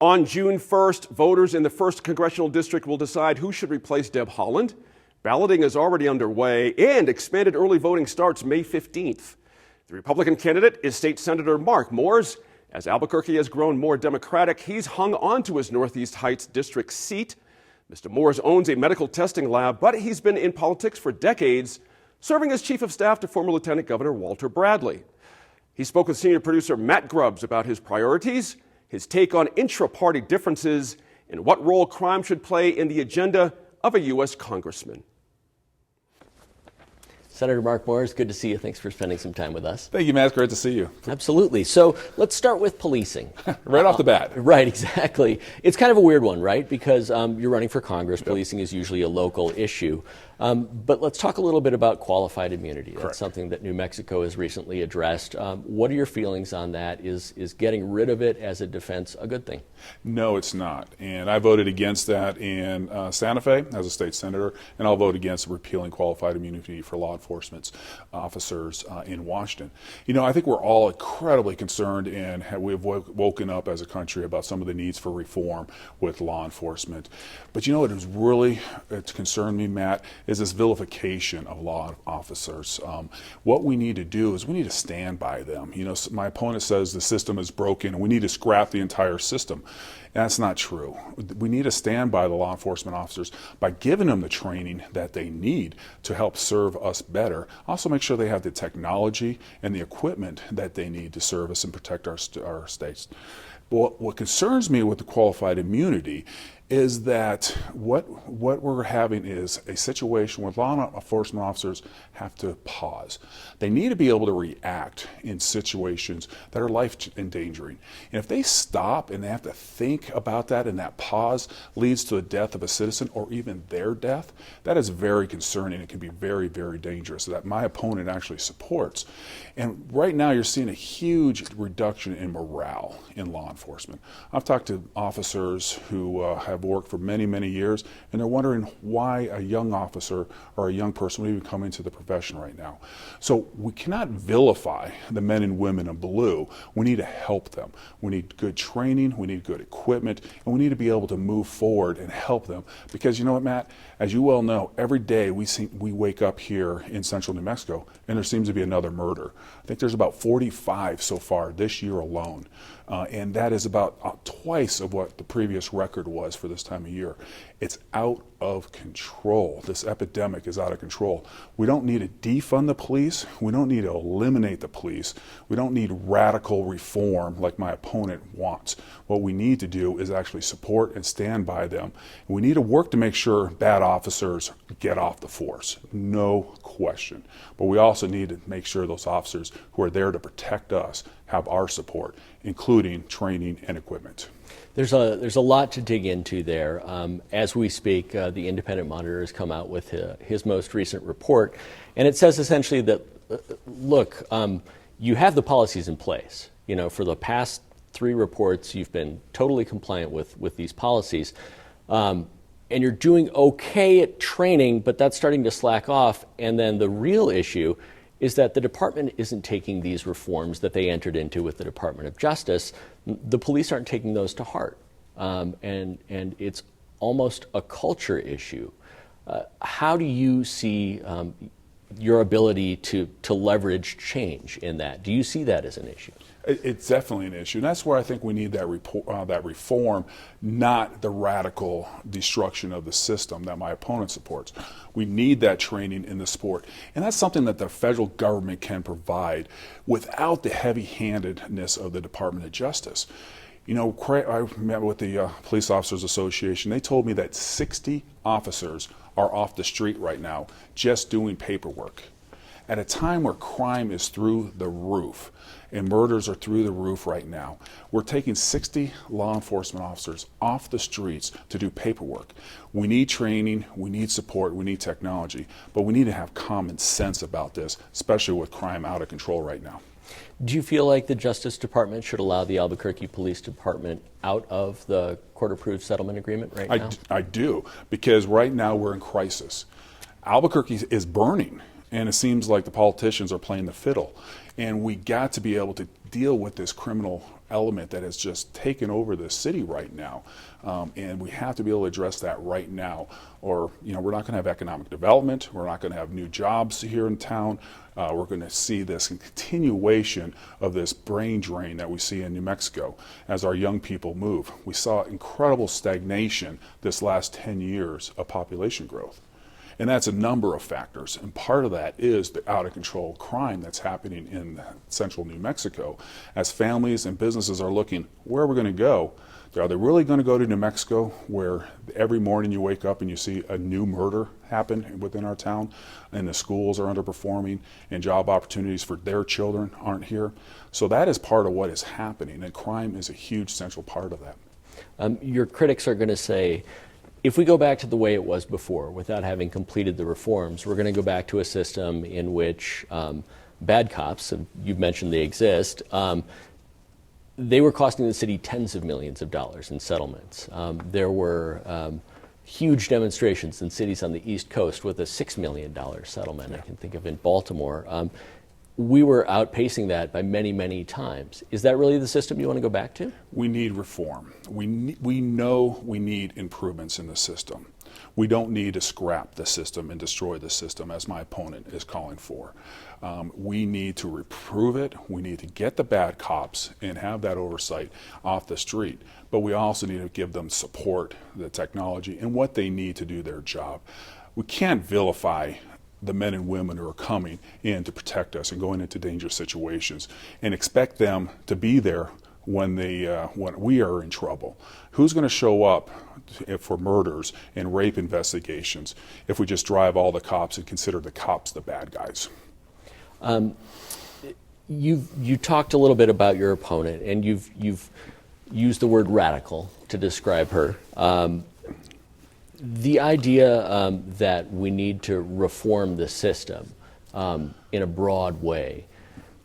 On June 1st, voters in the 1st Congressional District will decide who should replace Deb Haaland. Balloting is already underway, and expanded early voting starts May 15th. The Republican candidate is State Senator Mark Moores. As Albuquerque has grown more Democratic, he's hung on to his Northeast Heights district seat. Mr. Moores owns a medical testing lab, but he's been in politics for decades, serving as chief of staff to former Lieutenant Governor Walter Bradley. He spoke with senior producer Matt Grubbs about his priorities, his take on intra-party differences, and what role crime should play in the agenda of a U.S. congressman. Senator Mark Moores, good to see you. Thanks for spending some time with us. Thank you, Matt. Great to see you. Absolutely. So let's start with policing. Right off the bat. Right, exactly. It's kind of a weird one, right? Because you're running for Congress. Yep. Policing is usually a local issue. But let's talk a little bit about qualified immunity. That's something that New Mexico has recently addressed. What are your feelings on that? Is getting rid of it as a defense a good thing? No, it's not. And I voted against that in Santa Fe as a state senator, and I'll vote against repealing qualified immunity for law enforcement officers in Washington. You know, I think we're all incredibly concerned, and we've woken up as a country about some of the needs for reform with law enforcement. But you know what has really concerned me, Matt, is this vilification of law officers. What we need to do is we need to stand by them. You know, my opponent says the system is broken and we need to scrap the entire system. And that's not true. We need to stand by the law enforcement officers by giving them the training that they need to help serve us better. Also make sure they have the technology and the equipment that they need to serve us and protect our states. But what concerns me with the qualified immunity is that what we're having is a situation where law enforcement officers have to pause. They need to be able to react in situations that are life-endangering. And if they stop and they have to think about that, and that pause leads to the death of a citizen or even their death, that is very concerning. It can be very, very dangerous, that my opponent actually supports. And right now you're seeing a huge reduction in morale in law enforcement. I've talked to officers who have worked for many, many years, and they're wondering why a young officer or a young person would even come into the profession right now. So we cannot vilify the men and women in blue. We need to help them. We need good training, we need good equipment, and we need to be able to move forward and help them. Because you know what, Matt? As you well know, every day we wake up here in central New Mexico, and there seems to be another murder. I think there's about 45 so far this year alone. And that is about twice of what the previous record was for this time of year. It's out of control. This epidemic is out of control. We don't need to defund the police. We don't need to eliminate the police. We don't need radical reform like my opponent wants. What we need to do is actually support and stand by them. And we need to work to make sure bad officers get off the force. No question. But we also need to make sure those officers who are there to protect us have our support, including training and equipment. There's a lot to dig into there. As we speak, the Independent Monitor has come out with his most recent report, and it says essentially that, look, you have the policies in place. You know, for the past 3 reports, you've been totally compliant with these policies, and you're doing okay at training, but that's starting to slack off. And then the real issue is that the department isn't taking these reforms that they entered into with the Department of Justice. The police aren't taking those to heart, and it's almost a culture issue. How do you see your ability to leverage change in that? Do you see that as an issue? It's definitely an issue, and that's where I think we need that reform, not the radical destruction of the system that my opponent supports. We need that training in the sport, and that's something that the federal government can provide without the heavy-handedness of the Department of Justice. You know, I met with the Police Officers Association. They told me that 60 officers are off the street right now just doing paperwork. At a time where crime is through the roof and murders are through the roof right now, we're taking 60 law enforcement officers off the streets to do paperwork. We need training, we need support, we need technology, but we need to have common sense about this, especially with crime out of control right now. Do you feel like the Justice Department should allow the Albuquerque Police Department out of the court-approved settlement agreement right now? I do, because right now we're in crisis. Albuquerque is burning. and it seems like the politicians are playing the fiddle. And we got to be able to deal with this criminal element that has just taken over the city right now. And we have to be able to address that right now, or we're not going to have economic development. We're not going to have new jobs here in town. We're going to see this continuation of this brain drain that we see in New Mexico as our young people move. We saw incredible stagnation this last 10 years of population growth. And that's a number of factors. And part of that is the out of control crime that's happening in central New Mexico. As families and businesses are looking, where are we going to go? Are they really going to go to New Mexico, where every morning you wake up and you see a new murder happen within our town, and the schools are underperforming, and job opportunities for their children aren't here? So that is part of what is happening, and crime is a huge central part of that. Your critics are going to say, if we go back to the way it was before, without having completed the reforms, we're going to go back to a system in which bad cops, and you've mentioned they exist, they were costing the city tens of millions of dollars in settlements. There were huge demonstrations in cities on the East Coast with a $6 million settlement. I can think of in Baltimore. We were outpacing that by many, many times. Is that really the system you want to go back to? We need reform. We know we need improvements in the system. We don't need to scrap the system and destroy the system, as my opponent is calling for. We need to reprove it. We need to get the bad cops and have that oversight off the street. But we also need to give them support, the technology, and what they need to do their job. We can't vilify the men and women who are coming in to protect us and going into dangerous situations and expect them to be there when we are in trouble. Who's going to show up for murders and rape investigations if we just drive all the cops and consider the cops the bad guys? You talked a little bit about your opponent, and you've used the word radical to describe her. The idea that we need to reform the system in a broad way,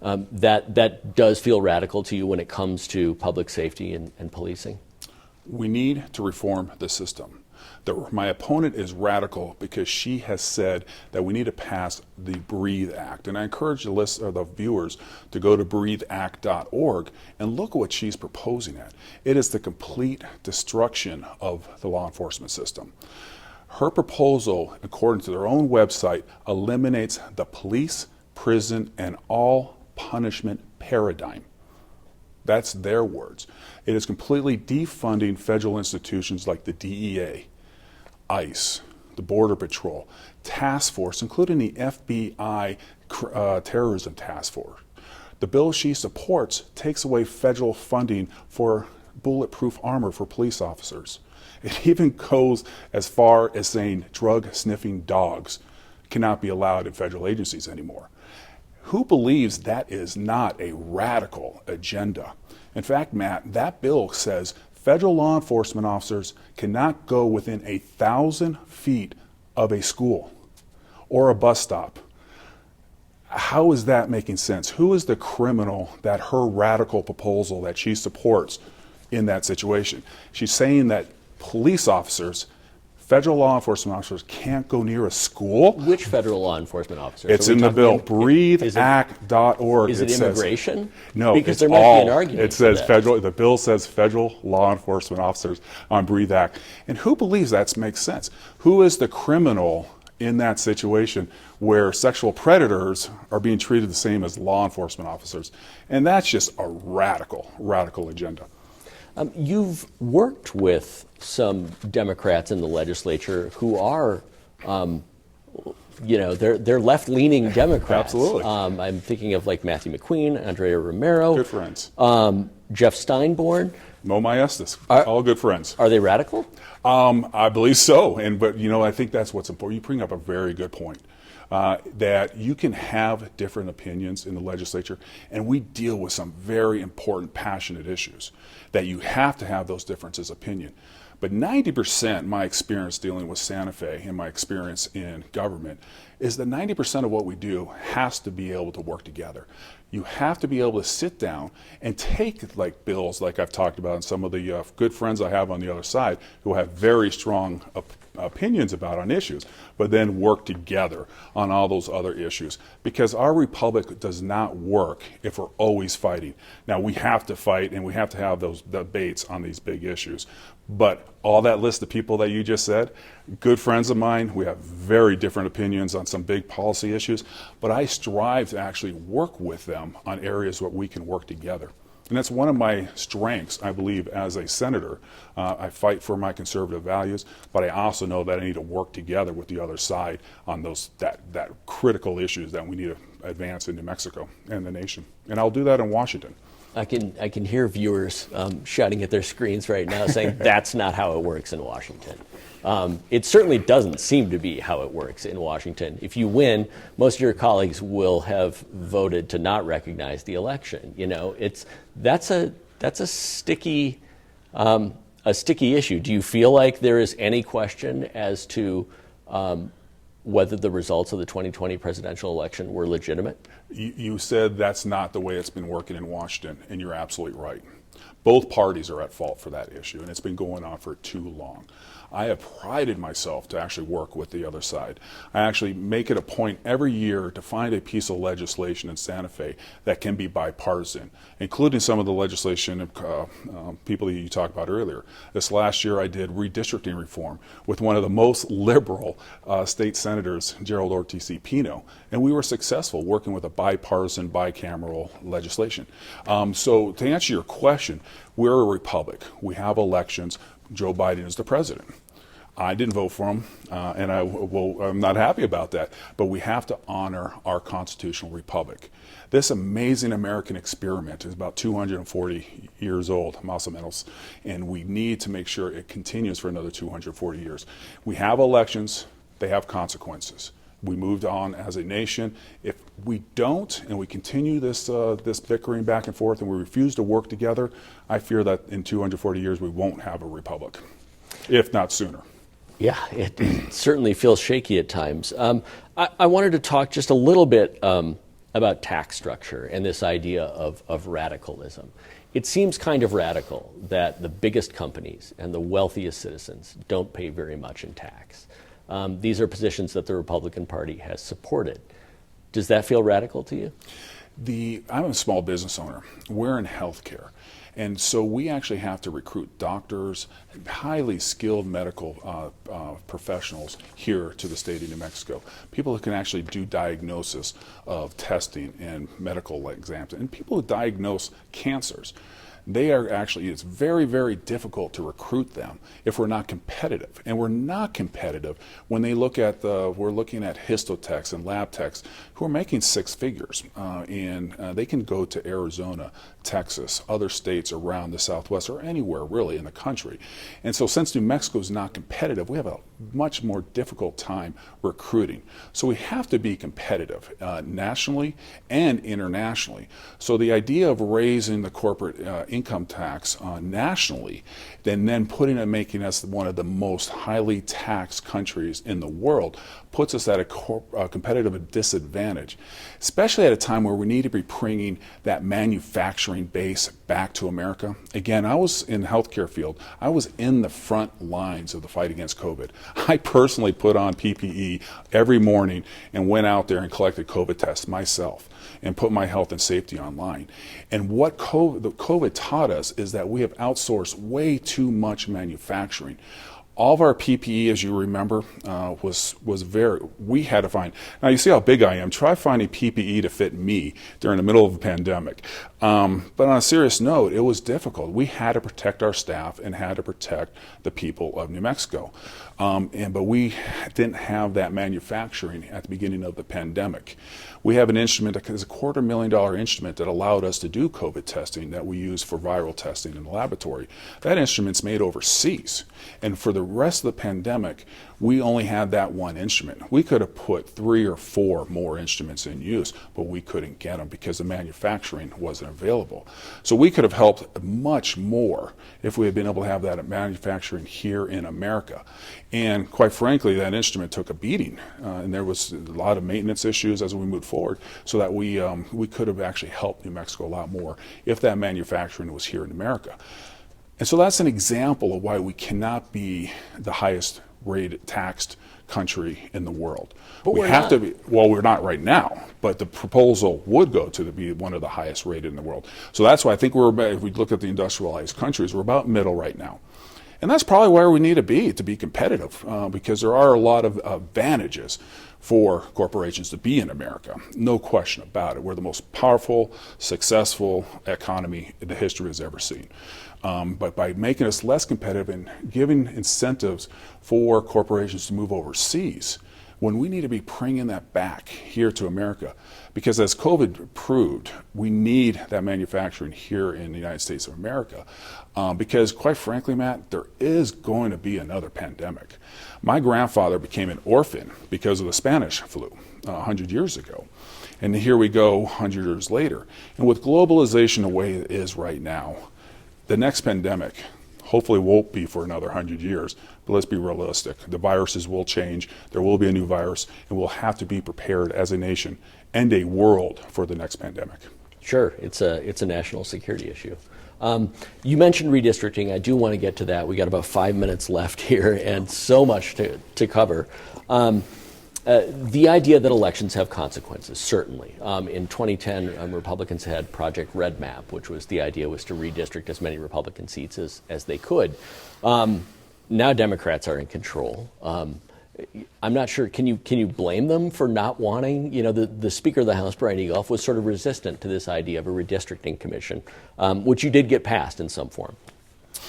that does feel radical to you when it comes to public safety and policing? We need to reform the system. My opponent is radical because she has said that we need to pass the BREATHE Act. And I encourage the viewers to go to breatheact.org and look at what she's proposing at. It is the complete destruction of the law enforcement system. Her proposal, according to their own website, eliminates the police, prison, and all punishment paradigm. That's their words. It is completely defunding federal institutions like the DEA, ICE, the Border Patrol, task force, including the FBI terrorism task force. The bill she supports takes away federal funding for bulletproof armor for police officers. It even goes as far as saying drug-sniffing dogs cannot be allowed in federal agencies anymore. Who believes that is not a radical agenda? In fact, Matt, that bill says federal law enforcement officers cannot go within 1,000 feet of a school or a bus stop. How is that making sense? Who is the criminal that her radical proposal that she supports in that situation? She's saying that police officers, federal law enforcement officers, can't go near a school. Which federal law enforcement officers? It's in the bill. Breatheact.org. Is it immigration? No, because it's there might all. be an argument. It says for that. federal. The bill says federal law enforcement officers on Breathe Act. And who believes that makes sense? Who is the criminal in that situation where sexual predators are being treated the same as law enforcement officers? And that's just a radical agenda. You've worked with some Democrats in the legislature who are, they're left-leaning Democrats. Absolutely. I'm thinking of like Matthew McQueen, Andrea Romero. Good friends. Jeff Steinborn. Mo Maestas. All good friends. Are they radical? I believe so. But I think that's what's important. You bring up a very good point. That you can have different opinions in the legislature, and we deal with some very important, passionate issues that you have to have those differences of opinion. But 90%, my experience dealing with Santa Fe and my experience in government, is that 90% of what we do has to be able to work together. You have to be able to sit down and take like bills like I've talked about and some of the good friends I have on the other side who have very strong opinions about on issues, but then work together on all those other issues. Because our republic does not work if we're always fighting. Now we have to fight and we have to have those debates on these big issues. But all that list of people that you just said, good friends of mine, we have very different opinions on some big policy issues, but I strive to actually work with them on areas where we can work together. And that's one of my strengths, I believe, as a senator. I fight for my conservative values, but I also know that I need to work together with the other side on those that critical issues that we need to advance in New Mexico and the nation. And I'll do that in Washington. I can hear viewers shouting at their screens right now saying that's not how it works in Washington. It certainly doesn't seem to be how it works in Washington. If you win, most of your colleagues will have voted to not recognize the election. You know, that's a sticky issue. Do you feel like there is any question as to whether the results of the 2020 presidential election were legitimate? You said that's not the way it's been working in Washington, and you're absolutely right. Both parties are at fault for that issue, and it's been going on for too long. I have prided myself to actually work with the other side. I actually make it a point every year to find a piece of legislation in Santa Fe that can be bipartisan, including some of the legislation of people that you talked about earlier. This last year I did redistricting reform with one of the most liberal state senators, Gerald Ortiz Pino, and we were successful working with a bipartisan, bicameral legislation. So to answer your question, we're a republic. We have elections. Joe Biden is the president. I didn't vote for him, and I'm not happy about that. But we have to honor our constitutional republic. This amazing American experiment is about 240 years old, más o menos, and we need to make sure it continues for another 240 years. We have elections. They have consequences. We moved on as a nation. If we don't, and we continue this bickering back and forth, and we refuse to work together, I fear that in 240 years we won't have a republic, if not sooner. Yeah, it certainly feels shaky at times. I wanted to talk just a little bit about tax structure and this idea of radicalism. It seems kind of radical that the biggest companies and the wealthiest citizens don't pay very much in tax. These are positions that the Republican Party has supported. Does that feel radical to you? I'm a small business owner. We're in healthcare. And so we actually have to recruit doctors, highly skilled medical professionals here to the state of New Mexico. People who can actually do diagnosis of testing and medical exams, and people who diagnose cancers. They are actually, it's very, very difficult to recruit them if we're not competitive. And we're not competitive when they look at we're looking at histotechs and lab techs who are making six figures. And they can go to Arizona, Texas, other states around the Southwest, or anywhere really in the country. And so since New Mexico is not competitive, we have a much more difficult time recruiting. So we have to be competitive nationally and internationally. So the idea of raising the corporate income tax nationally, then putting it, making us one of the most highly taxed countries in the world, puts us at a competitive disadvantage, especially at a time where we need to be bringing that manufacturing base back to America. Again, I was in the healthcare field. I was in the front lines of the fight against COVID. I personally put on PPE every morning and went out there and collected COVID tests myself and put my health and safety online. And what COVID taught us is that we have outsourced way too much manufacturing. All of our PPE, as you remember, we had to find. Now you see how big I am. Try finding PPE to fit me during the middle of a pandemic. But on a serious note, it was difficult. We had to protect our staff and had to protect the people of New Mexico. But we didn't have that manufacturing at the beginning of the pandemic. We have an instrument that is a $250,000 instrument that allowed us to do COVID testing that we use for viral testing in the laboratory. That instrument's made overseas. And for the rest of the pandemic, we only had that one instrument. We could have put 3 or 4 more instruments in use, but we couldn't get them because the manufacturing wasn't available. So we could have helped much more if we had been able to have that manufacturing here in America. And quite frankly, that instrument took a beating, and there was a lot of maintenance issues as we moved forward, so that we could have actually helped New Mexico a lot more if that manufacturing was here in America. And so that's an example of why we cannot be the highest rated taxed country in the world. But we we're have not. to be, well, we're not right now, but the proposal would go to be one of the highest rated in the world. So that's why I think if we look at the industrialized countries, we're about middle right now. And that's probably where we need to be competitive, because there are a lot of advantages for corporations to be in America. No question about it. We're the most powerful, successful economy the history has ever seen. But by making us less competitive and giving incentives for corporations to move overseas, when we need to be bringing that back here to America, because as COVID proved, we need that manufacturing here in the United States of America, because quite frankly, Matt, there is going to be another pandemic. My grandfather became an orphan because of the Spanish flu 100 years ago. And here we go 100 years later. And with globalization the way it is right now, the next pandemic hopefully won't be for another 100 years, but let's be realistic. The viruses will change, there will be a new virus, and we'll have to be prepared as a nation and a world for the next pandemic. Sure, it's a national security issue. You mentioned redistricting. I do want to get to that. We got about 5 minutes left here, and so much to cover. The idea that elections have consequences, certainly. In 2010, Republicans had Project Red Map, which was the idea was to redistrict as many Republican seats as they could. Now Democrats are in control. I'm not sure. Can you blame them for not wanting? You know, the Speaker of the House, Brian Eaglehoff, was sort of resistant to this idea of a redistricting commission, which you did get passed in some form.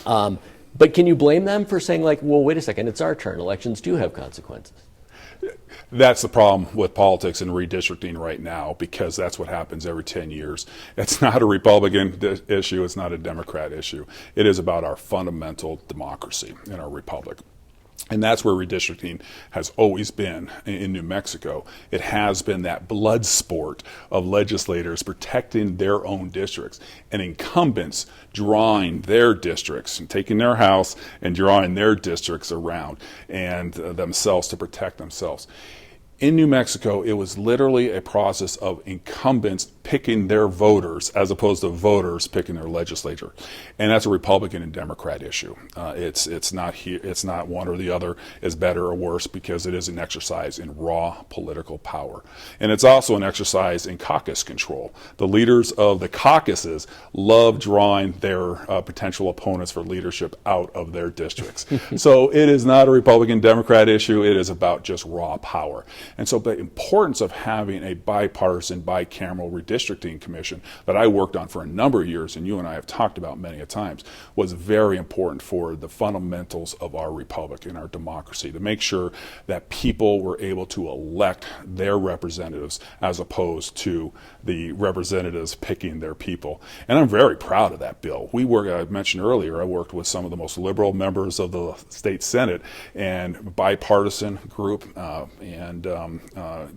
But can you blame them for saying, like, well, wait a second, it's our turn. Elections do have consequences. That's the problem with politics and redistricting right now, because that's what happens every 10 years. It's not a Republican issue. It's not a Democrat issue. It is about our fundamental democracy in our republic. And that's where redistricting has always been in New Mexico. It has been that blood sport of legislators protecting their own districts and incumbents drawing their districts and taking their house and drawing their districts around and themselves to protect themselves. In New Mexico, it was literally a process of incumbents picking their voters as opposed to voters picking their legislature, and that's a Republican and Democrat issue. It's not one or the other is better or worse, because it is an exercise in raw political power, and it's also an exercise in caucus control. The leaders of the caucuses love drawing their potential opponents for leadership out of their districts. So it is not a Republican-Democrat issue. It is about just raw power. And so the importance of having a bipartisan, bicameral redistricting commission that I worked on for a number of years, and you and I have talked about many a times, was very important for the fundamentals of our republic and our democracy, to make sure that people were able to elect their representatives as opposed to the representatives picking their people. And I'm very proud of that bill. I mentioned earlier, I worked with some of the most liberal members of the state Senate and bipartisan group and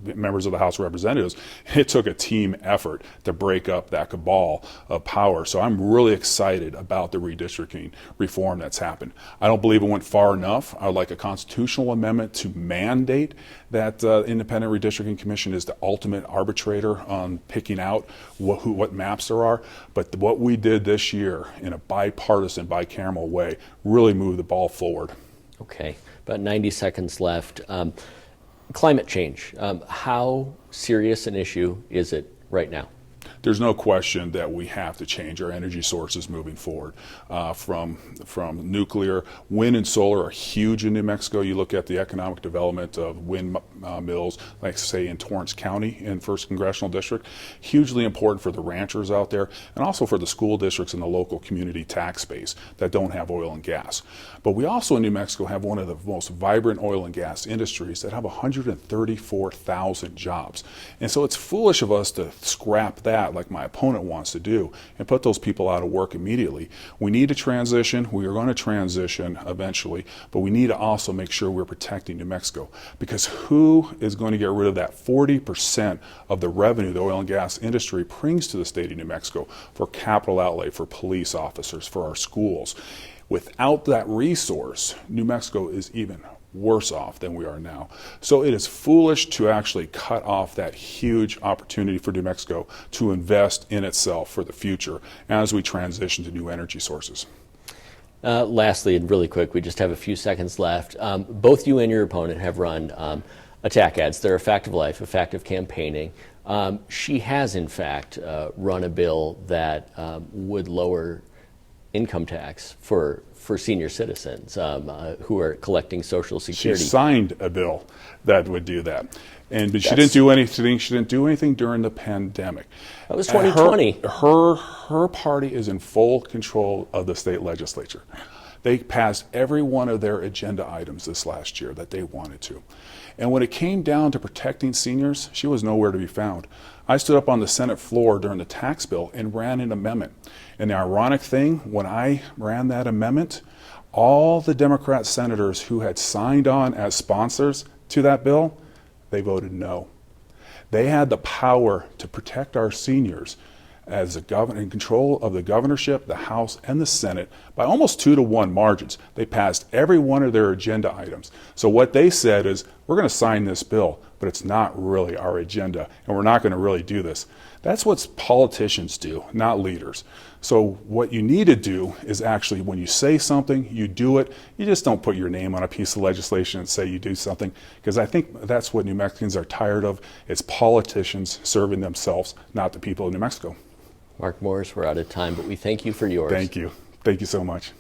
members of the House of Representatives. It took a team effort to break up that cabal of power. So I'm really excited about the redistricting reform that's happened. I don't believe it went far enough. I would like a constitutional amendment to mandate that independent redistricting commission is the ultimate arbitrator on picking out what maps there are. But what we did this year in a bipartisan, bicameral way really moved the ball forward. Okay, about 90 seconds left. Climate change, how serious an issue is it right now? There's no question that we have to change our energy sources moving forward. From nuclear, wind and solar are huge in New Mexico. You look at the economic development of wind mills, like say in Torrance County in 1st Congressional District. Hugely important for the ranchers out there and also for the school districts in the local community tax base that don't have oil and gas. But we also in New Mexico have one of the most vibrant oil and gas industries that have 134,000 jobs. And so it's foolish of us to scrap that like my opponent wants to do and put those people out of work immediately. We need to transition. We are going to transition eventually, but we need to also make sure we're protecting New Mexico, because who is going to get rid of that 40% of the revenue the oil and gas industry brings to the state of New Mexico for capital outlay, for police officers, for our schools? Without that resource, New Mexico is even worse off than we are now. So it is foolish to actually cut off that huge opportunity for New Mexico to invest in itself for the future as we transition to new energy sources. Lastly, and really quick, we just have a few seconds left. Both you and your opponent have run attack ads. They're a fact of life, a fact of campaigning. She has, in fact, run a bill that would lower income tax for senior citizens who are collecting Social Security. She signed a bill that would do that, but she didn't do anything. She didn't do anything during the pandemic. That was 2020. Her party is in full control of the state legislature. They passed every one of their agenda items this last year that they wanted to. And when it came down to protecting seniors, she was nowhere to be found. I stood up on the Senate floor during the tax bill and ran an amendment. And the ironic thing, when I ran that amendment, all the Democrat senators who had signed on as sponsors to that bill, they voted no. They had the power to protect our seniors as the governor, in control of the governorship, the House, and the Senate by almost 2-to-1 margins. They passed every one of their agenda items. So what they said is, we're going to sign this bill, but it's not really our agenda, and we're not going to really do this. That's what politicians do, not leaders. So what you need to do is actually, when you say something, you do it. You just don't put your name on a piece of legislation and say you do something, because I think that's what New Mexicans are tired of. It's politicians serving themselves, not the people of New Mexico. Mark Morris, we're out of time, but we thank you for yours. Thank you. Thank you so much.